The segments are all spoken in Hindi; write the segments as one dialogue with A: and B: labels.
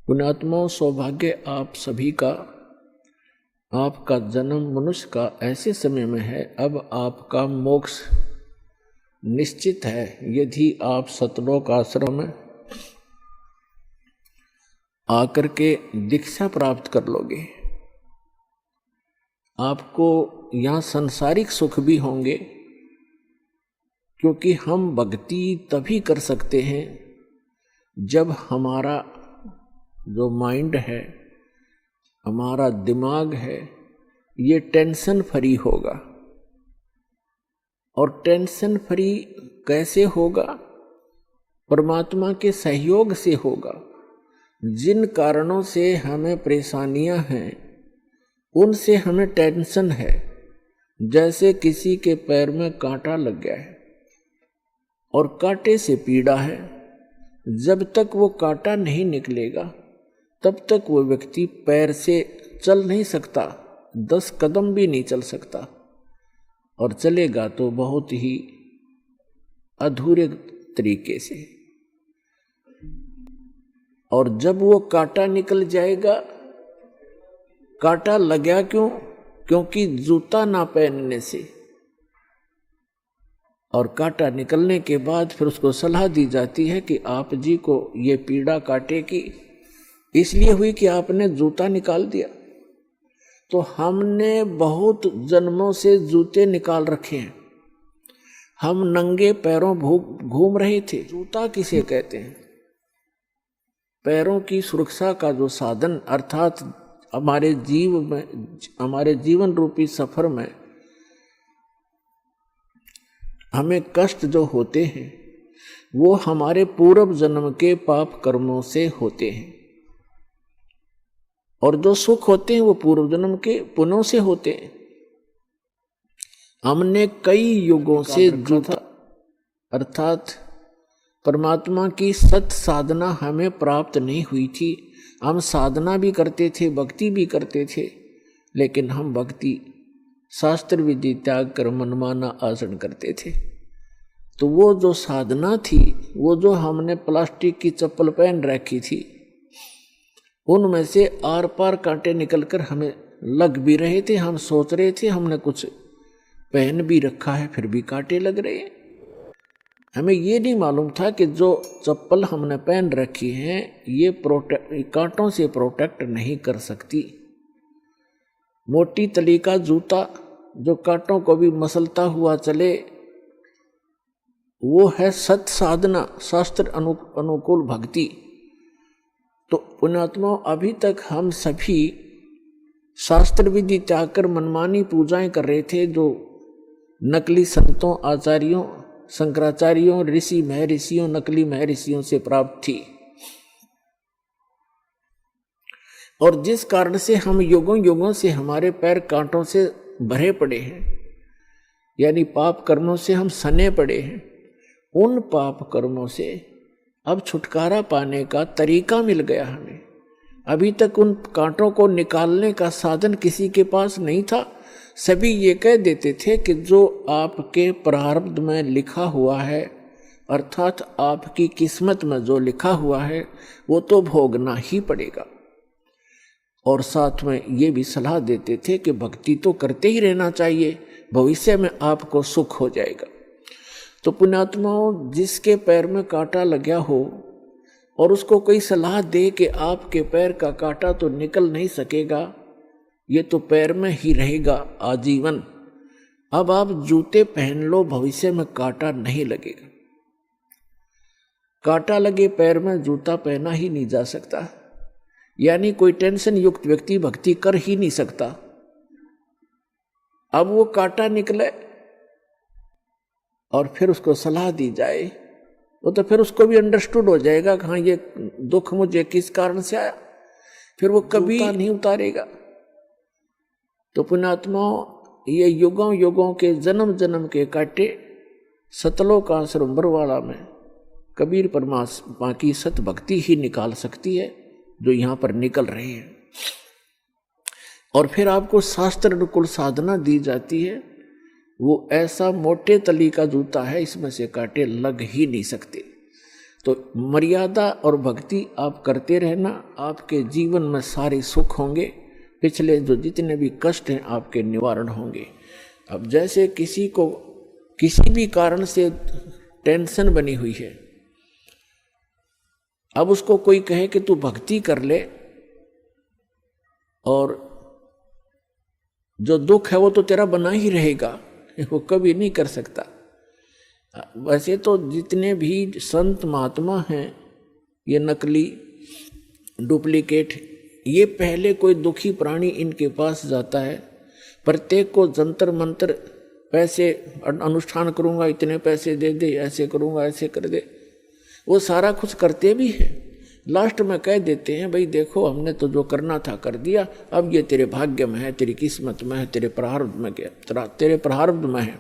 A: पुण्यात्माओं, सौभाग्य आप सभी का। आपका जन्म मनुष्य का ऐसे समय में है, अब आपका मोक्ष निश्चित है यदि आप सतलोक आश्रम में आकर के दीक्षा प्राप्त कर लोगे। आपको यहाँ सांसारिक सुख भी होंगे, क्योंकि हम भक्ति तभी कर सकते हैं जब हमारा जो माइंड है, हमारा दिमाग है, ये टेंशन फ्री होगा। और टेंशन फ्री कैसे होगा? परमात्मा के सहयोग से होगा। जिन कारणों से हमें परेशानियां हैं उनसे हमें टेंशन है। जैसे किसी के पैर में कांटा लग गया है और कांटे से पीड़ा है, जब तक वो कांटा नहीं निकलेगा तब तक वो व्यक्ति पैर से चल नहीं सकता, 10 कदम भी नहीं चल सकता, और चलेगा तो बहुत ही अधूरे तरीके से। और जब वो कांटा निकल जाएगा, कांटा लगा क्यों? क्योंकि जूता ना पहनने से। और कांटा निकलने के बाद फिर उसको सलाह दी जाती है कि आप जी को ये पीड़ा कांटे की इसलिए हुई कि आपने जूता निकाल दिया। तो हमने बहुत जन्मों से जूते निकाल रखे हैं, हम नंगे पैरों घूम रहे थे। जूता किसे कहते हैं? पैरों की सुरक्षा का जो साधन, अर्थात हमारे जीवन रूपी सफर में हमें कष्ट जो होते हैं वो हमारे पूर्व जन्म के पाप कर्मों से होते हैं, और जो सुख होते हैं वो पूर्व जन्म के पुण्यों से होते हैं। हमने कई युगों से जूता, अर्थात परमात्मा की सत साधना हमें प्राप्त नहीं हुई थी। हम साधना भी करते थे, भक्ति भी करते थे, लेकिन हम भक्ति शास्त्र विधि त्याग कर मनमाना आचरण करते थे। तो वो जो साधना थी, वो जो हमने प्लास्टिक की चप्पल पहन रखी थी, उनमें से आर पार कांटे निकलकर हमें लग भी रहे थे। हम सोच रहे थे हमने कुछ पहन भी रखा है, फिर भी कांटे लग रहे हैं। हमें ये नहीं मालूम था कि जो चप्पल हमने पहन रखी है ये कांटों से प्रोटेक्ट नहीं कर सकती। मोटी तली का जूता जो कांटों को भी मसलता हुआ चले, वो है सत साधना, शास्त्र अनुकूल भक्ति। तो पुण्यात्माओं, अभी तक हम सभी शास्त्र विधि त्याग कर मनमानी पूजाएं कर रहे थे, जो नकली संतों, आचार्यों, शंकराचार्यों, ऋषि महर्षियों, नकली महर्षियों से प्राप्त थी। और जिस कारण से हम युगों युगों से हमारे पैर कांटों से भरे पड़े हैं, यानी पाप कर्मों से हम सने पड़े हैं। उन पाप कर्मों से अब छुटकारा पाने का तरीका मिल गया हमें। अभी तक उन कांटों को निकालने का साधन किसी के पास नहीं था। सभी ये कह देते थे कि जो आपके प्रारब्ध में लिखा हुआ है, अर्थात आपकी किस्मत में जो लिखा हुआ है वो तो भोगना ही पड़ेगा। और साथ में ये भी सलाह देते थे कि भक्ति तो करते ही रहना चाहिए, भविष्य में आपको सुख हो जाएगा। तो पुण्यात्माओं, जिसके पैर में कांटा लगा हो और उसको कोई सलाह दे कि आपके पैर का कांटा तो निकल नहीं सकेगा, ये तो पैर में ही रहेगा आजीवन, अब आप जूते पहन लो, भविष्य में कांटा नहीं लगेगा। कांटा लगे पैर में जूता पहना ही नहीं जा सकता, यानी कोई टेंशन युक्त व्यक्ति भक्ति कर ही नहीं सकता। अब वो कांटा निकले और फिर उसको सलाह दी जाए, वो तो फिर उसको भी अंडरस्टूड हो जाएगा कि हाँ ये दुख मुझे किस कारण से आया, फिर वो कभी नहीं उतारेगा। तो पुण्यात्माओं, ये युगों युगों के जन्म जन्म के कांटे सतलोक आश्रम बरवाला में कबीर परमात्मा की सत भक्ति ही निकाल सकती है, जो यहाँ पर निकल रहे हैं। और फिर आपको शास्त्र अनुकूल साधना दी जाती है। वो ऐसा मोटे तली का जूता है, इसमें से कांटे लग ही नहीं सकते। तो मर्यादा और भक्ति आप करते रहना, आपके जीवन में सारे सुख होंगे, पिछले जो जितने भी कष्ट हैं आपके निवारण होंगे। अब जैसे किसी को किसी भी कारण से टेंशन बनी हुई है, अब उसको कोई कहे कि तू भक्ति कर ले और जो दुख है वो तो तेरा बना ही रहेगा, वो कभी नहीं कर सकता। वैसे तो जितने भी संत महात्मा हैं ये नकली डुप्लीकेट, ये पहले कोई दुखी प्राणी इनके पास जाता है, प्रत्येक को जंतर मंतर पैसे अनुष्ठान करूंगा इतने पैसे दे दे, ऐसे करूंगा ऐसे कर दे, वो सारा कुछ करते भी हैं। लास्ट में कह देते हैं भाई देखो हमने तो जो करना था कर दिया, अब ये तेरे भाग्य में है, तेरी किस्मत में है, तेरे प्रारब्ध में तेरे प्रारब्ध में है,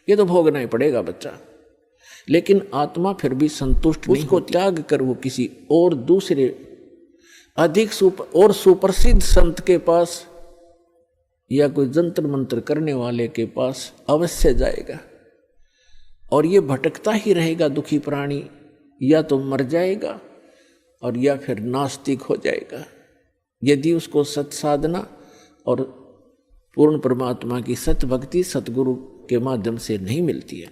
A: ये तो भोगना ही पड़ेगा बच्चा। लेकिन आत्मा फिर भी संतुष्ट नहीं, उसको त्याग कर वो किसी और दूसरे अधिक सुप्रसिद्ध संत के पास या कोई जंतर मंत्र करने वाले के पास अवश्य जाएगा, और ये भटकता ही रहेगा दुखी प्राणी, या तो मर जाएगा और या फिर नास्तिक हो जाएगा, यदि उसको सत साधना और पूर्ण परमात्मा की सत भक्ति सतगुरु के माध्यम से नहीं मिलती है।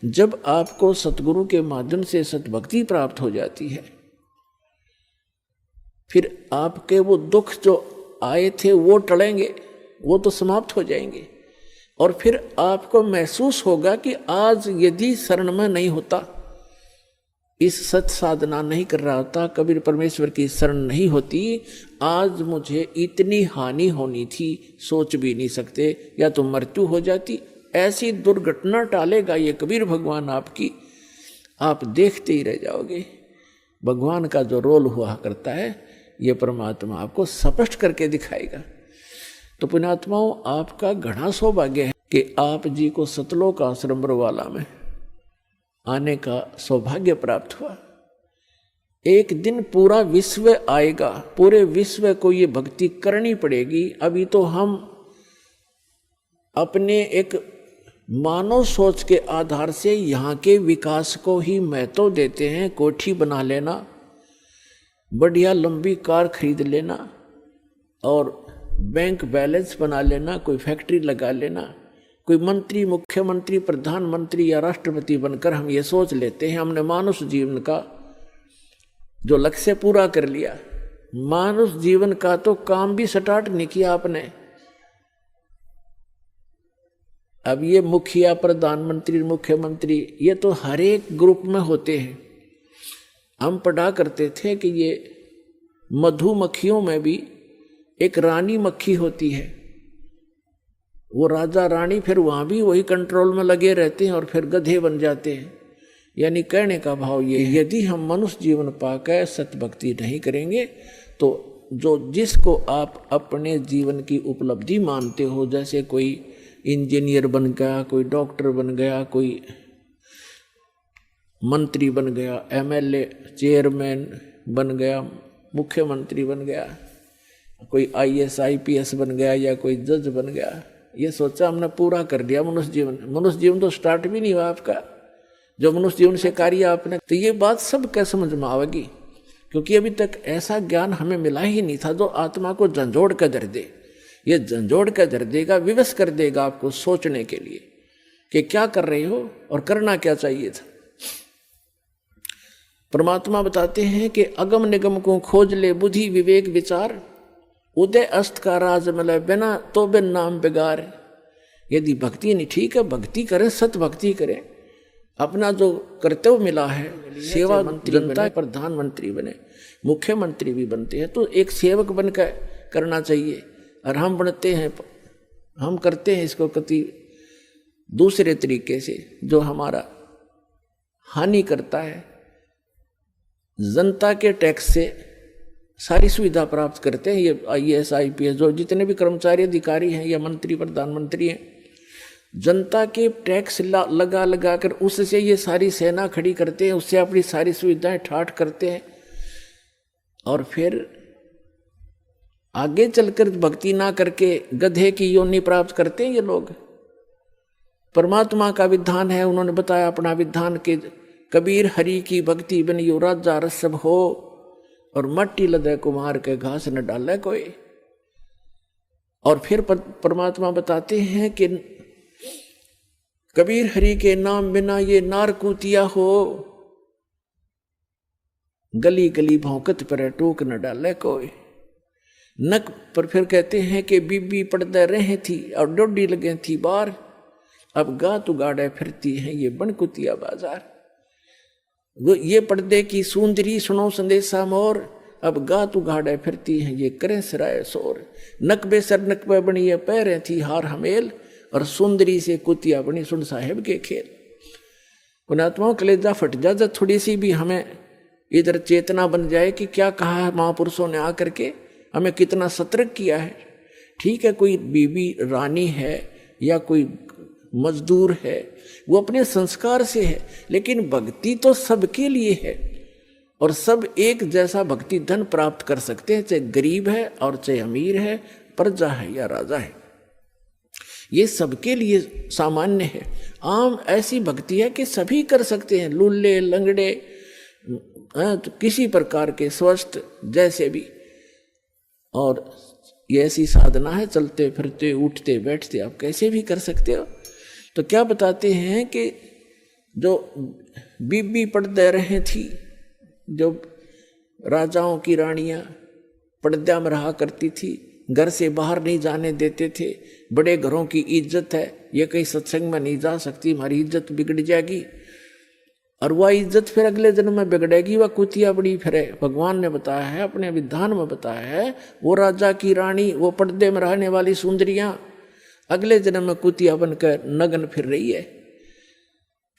A: जब आपको सतगुरु के माध्यम से सतभक्ति प्राप्त हो जाती है, फिर आपके वो दुख जो आए थे वो टलेंगे, वो तो समाप्त हो जाएंगे, और फिर आपको महसूस होगा कि आज यदि शरण में नहीं होता, इस सत साधना नहीं कर रहा होता, कबीर परमेश्वर की शरण नहीं होती, आज मुझे इतनी हानि होनी थी सोच भी नहीं सकते, या तो मृत्यु हो जाती। ऐसी दुर्घटना टालेगा ये कबीर भगवान आपकी, आप देखते ही रह जाओगे। भगवान का जो रोल हुआ करता है ये परमात्मा आपको स्पष्ट करके दिखाएगा। तो पुण्यात्माओं, आपका घना सौभाग्य है कि आप जी को सतलोक आश्रम बरवाला में आने का सौभाग्य प्राप्त हुआ। एक दिन पूरा विश्व आएगा, पूरे विश्व को ये भक्ति करनी पड़ेगी। अभी तो हम अपने एक मानव सोच के आधार से यहाँ के विकास को ही महत्व देते हैं। कोठी बना लेना, बढ़िया लंबी कार खरीद लेना और बैंक बैलेंस बना लेना, कोई फैक्ट्री लगा लेना, कोई मंत्री, मुख्यमंत्री, प्रधानमंत्री या राष्ट्रपति बनकर हम ये सोच लेते हैं हमने मानुष जीवन का जो लक्ष्य पूरा कर लिया। मानुष जीवन का तो काम भी स्टार्ट नहीं किया आपने। अब ये मुखिया, प्रधानमंत्री, मुख्यमंत्री ये तो हर एक ग्रुप में होते हैं। हम पढ़ा करते थे कि ये मधुमक्खियों में भी एक रानी मक्खी होती है, वो राजा रानी फिर वहाँ भी वही कंट्रोल में लगे रहते हैं और फिर गधे बन जाते हैं। यानी कहने का भाव ये, यदि हम मनुष्य जीवन पाकर सतभक्ति नहीं करेंगे तो जो जिसको आप अपने जीवन की उपलब्धि मानते हो, जैसे कोई इंजीनियर बन गया, कोई डॉक्टर बन गया, कोई मंत्री बन गया, एमएलए चेयरमैन बन गया, मुख्यमंत्री बन गया, कोई आईएएस आईपीएस बन गया या कोई जज बन गया, ये सोचा हमने पूरा कर दिया मनुष्य जीवन। मनुष्य जीवन तो स्टार्ट भी नहीं हुआ आपका, जो मनुष्य जीवन से कार्य आपने, तो ये बात सब क्या समझ में आवेगी, क्योंकि अभी तक ऐसा ज्ञान हमें मिला ही नहीं था जो आत्मा को झंझोड़ कर धर दे। ये झंझोड़ कर धर देगा, विवश कर देगा आपको सोचने के लिए कि क्या कर रहे हो और करना क्या चाहिए था। परमात्मा बताते हैं कि अगम निगम को खोज ले बुद्धि विवेक विचार, उदय अस्त का राज मिले बिना तो बिन नाम बिगार। यदि भक्ति नहीं ठीक है, भक्ति करें, सत भक्ति करें, अपना जो कर्तव्य मिला है सेवा, जनता प्रधानमंत्री बने, मुख्यमंत्री भी बनते हैं तो एक सेवक बनकर करना चाहिए। और हम बनते हैं, हम करते हैं इसको कति दूसरे तरीके से जो हमारा हानि करता है। जनता के टैक्स से सारी सुविधा प्राप्त करते हैं ये आईएएस आईपीएस जो जितने भी कर्मचारी अधिकारी हैं या मंत्री प्रधानमंत्री हैं, जनता के टैक्स लगा लगा कर उससे ये सारी सेना खड़ी करते हैं, उससे अपनी सारी सुविधाएं ठाठ करते हैं और फिर आगे चलकर भक्ति ना करके गधे की योनि प्राप्त करते हैं ये लोग। परमात्मा का विधान है, उन्होंने बताया अपना विधान के कबीर हरि की भक्ति बनियो राजा रसब हो, और मट्टी लदे कुमार के घास न डाले कोई। और फिर परमात्मा बताते हैं कि कबीर हरि के नाम बिना ये नारकूतिया हो, गली गली भौंकत पर टोक न डाले कोई। नक पर फिर कहते हैं कि बीबी पड़दे रहे थी और डोडी लगे थी बार, अब गात उगाड़े फिरती है ये बनकुतिया बाजार। वो ये पर्दे की सुंदरी सुनो संदेशा मोर, अब गात उगाड़े फिरती है ये करें सराय शोर। नकबे सर नकबे बनी है पैरें थी हार हमेल, और सुंदरी से कुतिया बनी सुन साहेब के खेल। पुणात्माओं कलेजा फट जा जब थोड़ी सी भी हमें इधर चेतना बन जाए कि क्या कहा है महापुरुषों ने आकर के, हमें कितना सतर्क किया है। ठीक है, कोई बीबी रानी है या कोई मजदूर है, वो अपने संस्कार से है, लेकिन भक्ति तो सबके लिए है, और सब एक जैसा भक्ति धन प्राप्त कर सकते हैं, चाहे गरीब है और चाहे अमीर है, प्रजा है या राजा है, ये सबके लिए सामान्य है। आम ऐसी भक्ति है कि सभी कर सकते हैं, लूले लंगड़े तो किसी प्रकार के स्वस्थ जैसे भी। और ये ऐसी साधना है, चलते फिरते उठते बैठते आप कैसे भी कर सकते हो। तो क्या बताते हैं कि जो बीबी पर्दे रहे थी, जो राजाओं की रानियां पर्दा में रहा करती थी, घर से बाहर नहीं जाने देते थे, बड़े घरों की इज्जत है, ये कहीं सत्संग में नहीं जा सकती, हमारी इज्जत बिगड़ जाएगी, और वह इज्जत फिर अगले जन्म में बिगड़ेगी, वह कुतिया बड़ी फिरे। भगवान ने बताया है, अपने विधान में बताया है, वो राजा की रानी, वो पर्दे में रहने वाली सुंदरियां अगले जन्म में कुतिया बनकर नग्न फिर रही है।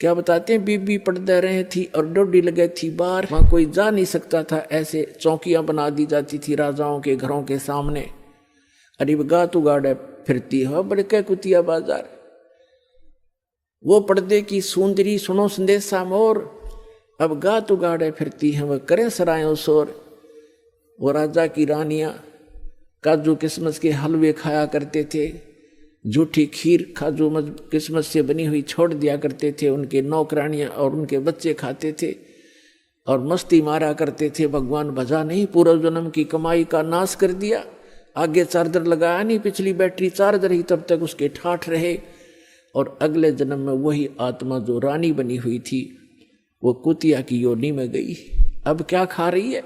A: क्या बताते हैं, बीबी पर्दे रहे थी और डोडी लगे थी बार, वहां कोई जा नहीं सकता था, ऐसे चौकियां बना दी जाती थी राजाओं के घरों के सामने। अरे गात उगाड़े फिरती है बड़के कुतिया बाजार। वो पर्दे की सुंदरी सुनो संदेशा मोर, अब गात उगाड़े फिरती हैं वह करें सरायों शोर। वो राजा की रानियां काजू किस्मस के हलवे खाया करते थे, झूठी खीर काजू किस्मत से बनी हुई छोड़ दिया करते थे, उनके नौकरानियां और उनके बच्चे खाते थे और मस्ती मारा करते थे। भगवान भजा नहीं, पूर्व जन्म की कमाई का नाश कर दिया, आगे चार्जर लगाया नहीं, पिछली बैटरी चार्ज रही तब तक उसके ठाठ रहे, और अगले जन्म में वही आत्मा जो रानी बनी हुई थी वो कुतिया की योनि में गई। अब क्या खा रही है?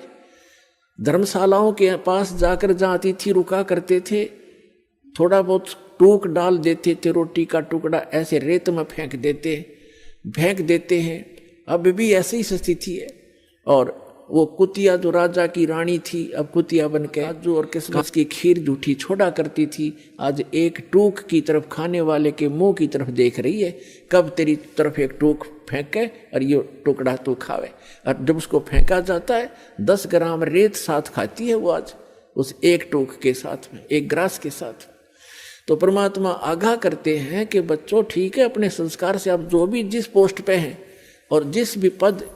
A: धर्मशालाओं के पास जाकर जहाँ अतिथि रुका करते थे, थोड़ा बहुत टूक डाल देते थे, रोटी का टुकड़ा ऐसे रेत में फेंक देते हैं। अब भी ऐसी ही स्थिति है। और वो कुतिया जो राजा की रानी थी, अब कुतिया बन के काजू और किस्मस की खीर झूठी छोड़ा करती थी, आज एक टूक की तरफ खाने वाले के मुंह की तरफ देख रही है, कब तेरी तरफ एक टूक फेंके और ये टुकड़ा तू खावे। और जब उसको फेंका जाता है 10 ग्राम रेत साथ खाती है वो, आज उस एक टूक के साथ में, एक ग्रास के साथ। तो परमात्मा आगाह करते हैं कि बच्चों ठीक है, अपने संस्कार से आप जो भी जिस पोस्ट पे हैं और जिस भी पद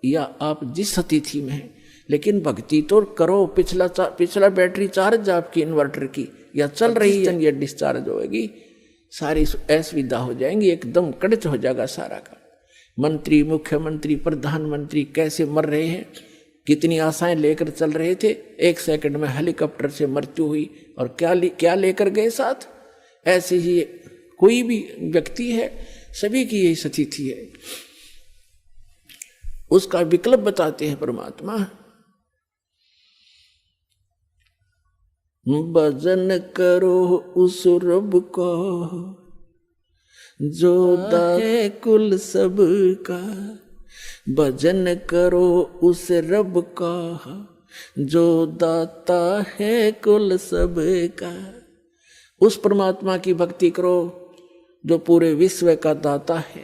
A: या आप जिस स्थिति में हैं, लेकिन भक्ति तो करो। पिछला बैटरी चार्ज आपकी इन्वर्टर की या चल रही है, ये डिस्चार्ज होगी, सारी असुविधा हो जाएंगी, एकदम कड़च हो जाएगा सारा का। मंत्री, मुख्यमंत्री, प्रधानमंत्री कैसे मर रहे हैं, कितनी आशाएं लेकर चल रहे थे, 1 सेकंड में हेलीकॉप्टर से मृत्यु हुई, और क्या लेकर गए साथ। ऐसे ही कोई भी व्यक्ति है, सभी की यही स्थिति है। उसका विकल्प बताते हैं परमात्मा, भजन करो उस रब को जो दाता कुल सब का, भजन करो उस रब का जो दाता है कुल सब का। उस परमात्मा की भक्ति करो जो पूरे विश्व का दाता है।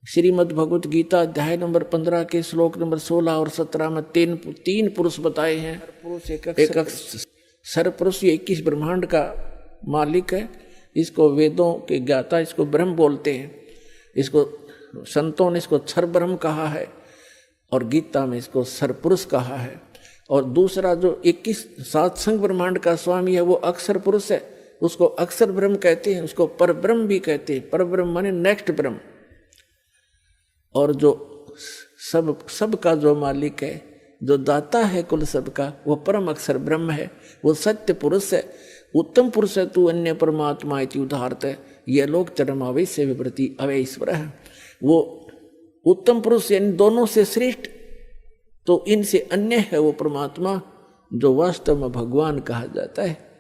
A: श्रीमद् भगवत गीता अध्याय नंबर 15 के श्लोक नंबर 16 और 17 में तीन पुरुष बताए हैं। एक सरपुरुष, ये 21 ब्रह्मांड का मालिक है, इसको वेदों के ज्ञाता, इसको ब्रह्म बोलते हैं, इसको संतों ने इसको क्षर ब्रह्म कहा है, और गीता में इसको सरपुरुष कहा है। और दूसरा जो 21 सातसंग ब्रह्मांड का स्वामी है वो अक्षर पुरुष है, उसको अक्षर ब्रह्म कहते हैं, उसको पर ब्रह्म भी कहते हैं। पर ब्रह्म माने नेक्स्ट ब्रह्म। और जो सबका जो मालिक है, जो दाता है कुल सबका, वो परम अक्षर ब्रह्म है, वो सत्य पुरुष है, उत्तम पुरुष है। तू अन्य परमात्मा इति उदाहरत है। ये लोग चरमावै से विवृति अवय ईश्वर है। वो उत्तम पुरुष इन दोनों से श्रेष्ठ, तो इनसे अन्य है वो परमात्मा जो वास्तव में भगवान कहा जाता है।